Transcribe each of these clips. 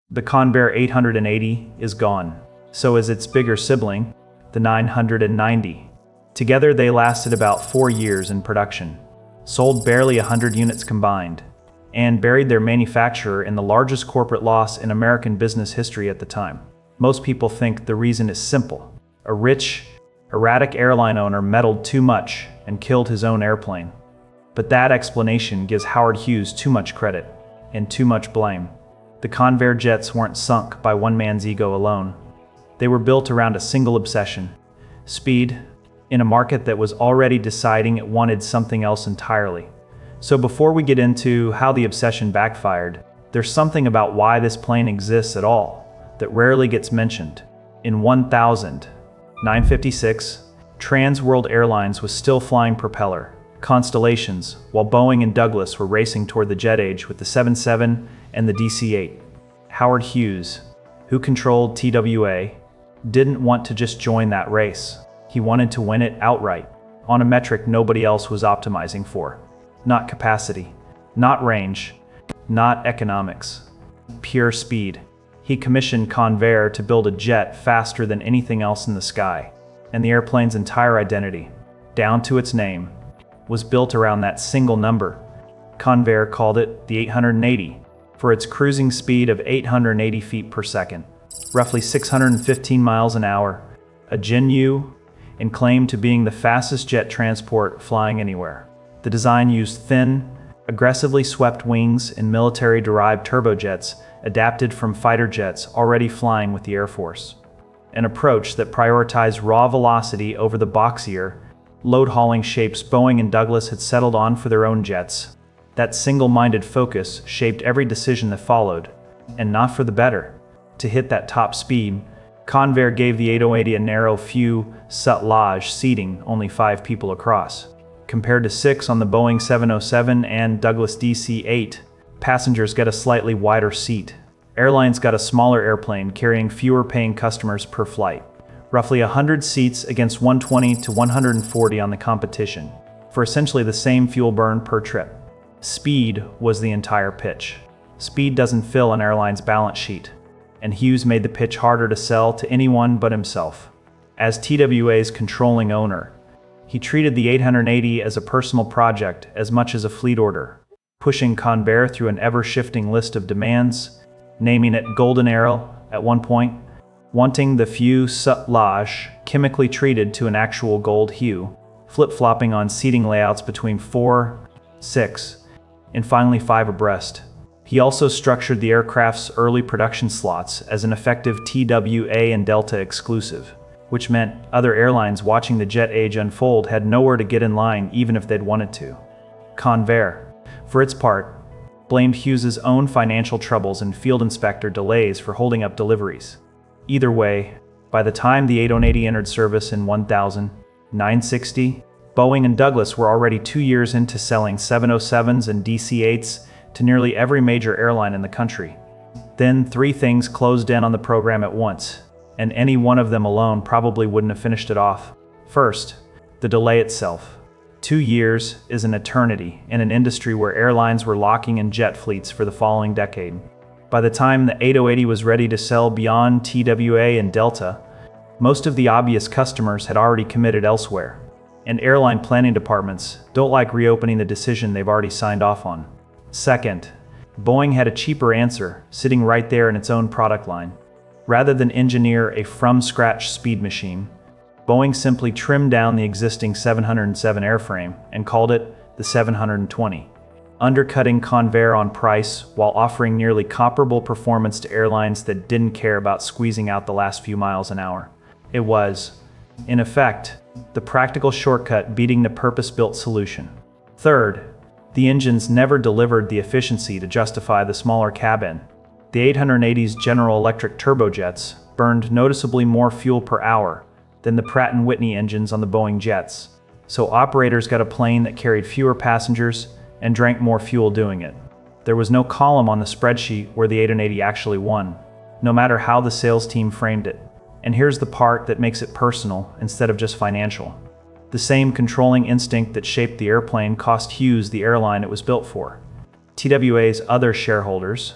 The Convair 880 is gone. So is its bigger sibling, the 990. Together they lasted about 4 years in production, sold barely 100 units combined, and buried their manufacturer in the largest corporate loss in American business history at the time. Most people think the reason is simple. A rich, erratic airline owner meddled too much and killed his own airplane. But that explanation gives Howard Hughes too much credit and too much blame. The Convair jets weren't sunk by one man's ego alone. They were built around a single obsession: speed, in a market that was already deciding it wanted something else entirely. So before we get into how the obsession backfired, there's something about why this plane exists at all that rarely gets mentioned. In 1956, Trans World Airlines was still flying propeller constellations, while Boeing and Douglas were racing toward the jet age with the 77 and the DC-8. Howard Hughes, who controlled TWA, didn't want to just join that race. He wanted to win it outright, on a metric nobody else was optimizing for. Not capacity, not range, not economics, pure speed. He commissioned Convair to build a jet faster than anything else in the sky, and the airplane's entire identity, down to its name, was built around that single number. Convair called it the 880 for its cruising speed of 880 feet per second, roughly 615 miles an hour, a Gen U, and claimed to being the fastest jet transport flying anywhere. The design used thin, aggressively swept wings and military-derived turbojets adapted from fighter jets already flying with the Air Force. An approach that prioritized raw velocity over the boxier, load-hauling shapes Boeing and Douglas had settled on for their own jets. That single-minded focus shaped every decision that followed, and not for the better. To hit that top speed, Convair gave the 880 a narrow fuselage seating only 5 people across. Compared to 6 on the Boeing 707 and Douglas DC-8, passengers get a slightly wider seat. Airlines got a smaller airplane carrying fewer paying customers per flight. Roughly 100 seats against 120 to 140 on the competition, for essentially the same fuel burn per trip. Speed was the entire pitch. Speed doesn't fill an airline's balance sheet, and Hughes made the pitch harder to sell to anyone but himself. As TWA's controlling owner, he treated the 880 as a personal project as much as a fleet order, pushing Convair through an ever-shifting list of demands, naming it Golden Arrow at one point, wanting the fuselage chemically treated to an actual gold hue, flip-flopping on seating layouts between 4, 6, and finally 5 abreast. He also structured the aircraft's early production slots as an effective TWA and Delta exclusive, which meant other airlines watching the jet age unfold had nowhere to get in line even if they'd wanted to. Convair, for its part, blamed Hughes's own financial troubles and field inspector delays for holding up deliveries. Either way, by the time the 880 entered service in 1960, Boeing and Douglas were already 2 years into selling 707s and DC-8s to nearly every major airline in the country. Then 3 things closed in on the program at once, and any one of them alone probably wouldn't have finished it off. First, the delay itself. 2 years is an eternity in an industry where airlines were locking in jet fleets for the following decade. By the time the 880 was ready to sell beyond TWA and Delta, most of the obvious customers had already committed elsewhere, and airline planning departments don't like reopening the decision they've already signed off on. Second, Boeing had a cheaper answer sitting right there in its own product line. Rather than engineer a from-scratch speed machine, Boeing simply trimmed down the existing 707 airframe and called it the 720, undercutting Convair on price while offering nearly comparable performance to airlines that didn't care about squeezing out the last few miles an hour. It was, in effect, the practical shortcut beating the purpose-built solution. Third, the engines never delivered the efficiency to justify the smaller cabin. The 880's General Electric turbojets burned noticeably more fuel per hour than the Pratt & Whitney engines on the Boeing jets, so operators got a plane that carried fewer passengers and drank more fuel doing it. There was no column on the spreadsheet where the 880 actually won, no matter how the sales team framed it. And here's the part that makes it personal instead of just financial. The same controlling instinct that shaped the airplane cost Hughes the airline it was built for. TWA's other shareholders,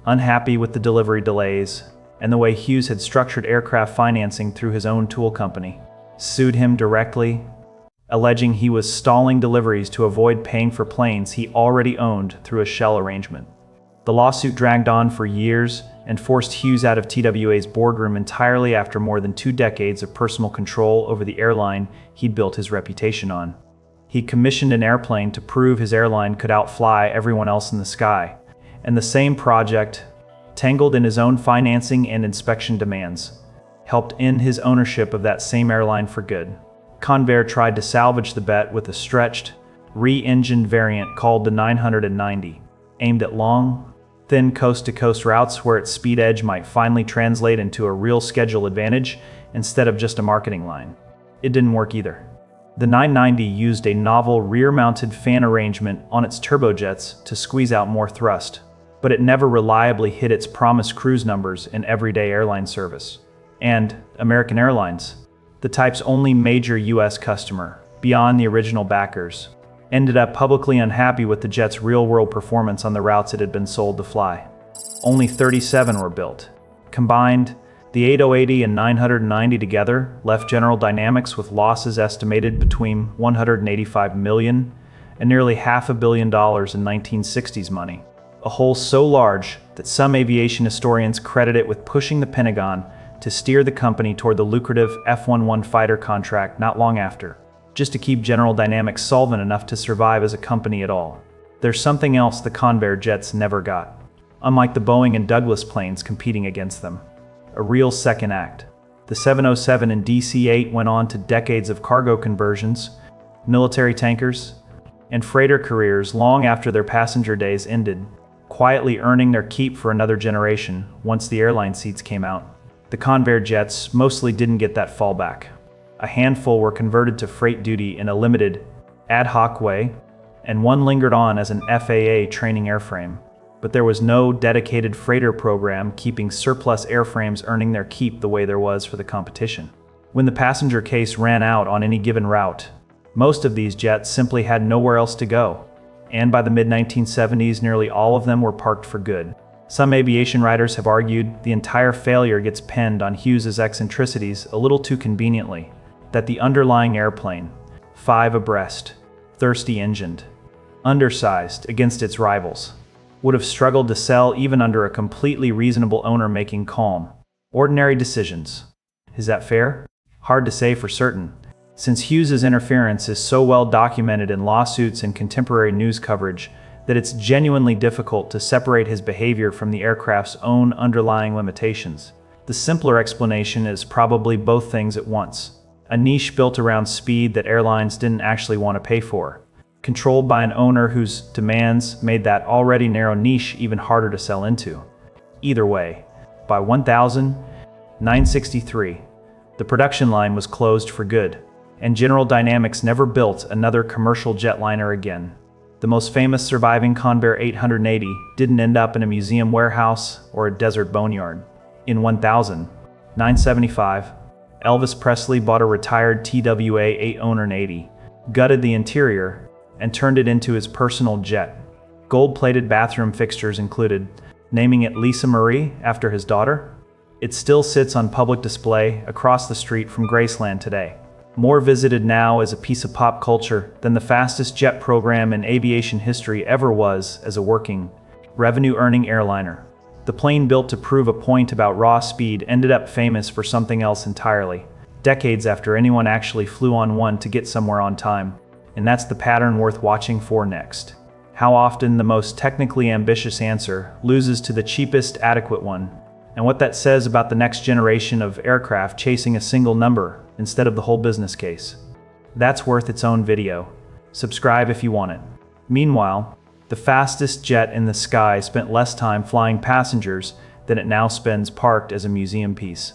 unhappy with the delivery delays and the way Hughes had structured aircraft financing through his own tool company, sued him directly, alleging he was stalling deliveries to avoid paying for planes he already owned through a shell arrangement. The lawsuit dragged on for years and forced Hughes out of TWA's boardroom entirely after more than 2 decades of personal control over the airline he'd built his reputation on. He commissioned an airplane to prove his airline could outfly everyone else in the sky, and the same project, tangled in his own financing and inspection demands, helped end his ownership of that same airline for good. Convair tried to salvage the bet with a stretched, re-engined variant called the 990, aimed at long, thin coast-to-coast routes where its speed edge might finally translate into a real schedule advantage instead of just a marketing line. It didn't work either. The 990 used a novel rear-mounted fan arrangement on its turbojets to squeeze out more thrust, but it never reliably hit its promised cruise numbers in everyday airline service. And American Airlines, the type's only major U.S. customer, beyond the original backers, ended up publicly unhappy with the jet's real-world performance on the routes it had been sold to fly. Only 37 were built. Combined, the 8080 and 990 together left General Dynamics with losses estimated between $185 million and nearly $500 million in 1960s money, a hole so large that some aviation historians credit it with pushing the Pentagon to steer the company toward the lucrative F-11 fighter contract not long after, just to keep General Dynamics solvent enough to survive as a company at all. There's something else the Convair jets never got, unlike the Boeing and Douglas planes competing against them. A real second act. The 707 and DC-8 went on to decades of cargo conversions, military tankers, and freighter careers long after their passenger days ended, quietly earning their keep for another generation once the airline seats came out. The Convair jets mostly didn't get that fallback. A handful were converted to freight duty in a limited, ad hoc way, and one lingered on as an FAA training airframe. But there was no dedicated freighter program keeping surplus airframes earning their keep the way there was for the competition. When the passenger case ran out on any given route, most of these jets simply had nowhere else to go, and by the mid-1970s nearly all of them were parked for good. Some aviation writers have argued the entire failure gets pinned on Hughes's eccentricities a little too conveniently, that the underlying airplane, 5 abreast, thirsty-engined, undersized against its rivals, would have struggled to sell even under a completely reasonable owner making calm, ordinary decisions. Is that fair? Hard to say for certain, since Hughes's interference is so well documented in lawsuits and contemporary news coverage that it's genuinely difficult to separate his behavior from the aircraft's own underlying limitations. The simpler explanation is probably both things at once. A niche built around speed that airlines didn't actually want to pay for, controlled by an owner whose demands made that already narrow niche even harder to sell into. Either way, by 1963, the production line was closed for good, and General Dynamics never built another commercial jetliner again. The most famous surviving Convair 880 didn't end up in a museum warehouse or a desert boneyard. In 1975, Elvis Presley bought a retired TWA 880, gutted the interior, and turned it into his personal jet. Gold-plated bathroom fixtures included, naming it Lisa Marie after his daughter. It still sits on public display across the street from Graceland today. More visited now as a piece of pop culture than the fastest jet program in aviation history ever was as a working, revenue-earning airliner. The plane built to prove a point about raw speed ended up famous for something else entirely, decades after anyone actually flew on one to get somewhere on time. And that's the pattern worth watching for next. How often the most technically ambitious answer loses to the cheapest adequate one, and what that says about the next generation of aircraft chasing a single number instead of the whole business case. That's worth its own video. Subscribe if you want it. Meanwhile, the fastest jet in the sky spent less time flying passengers than it now spends parked as a museum piece.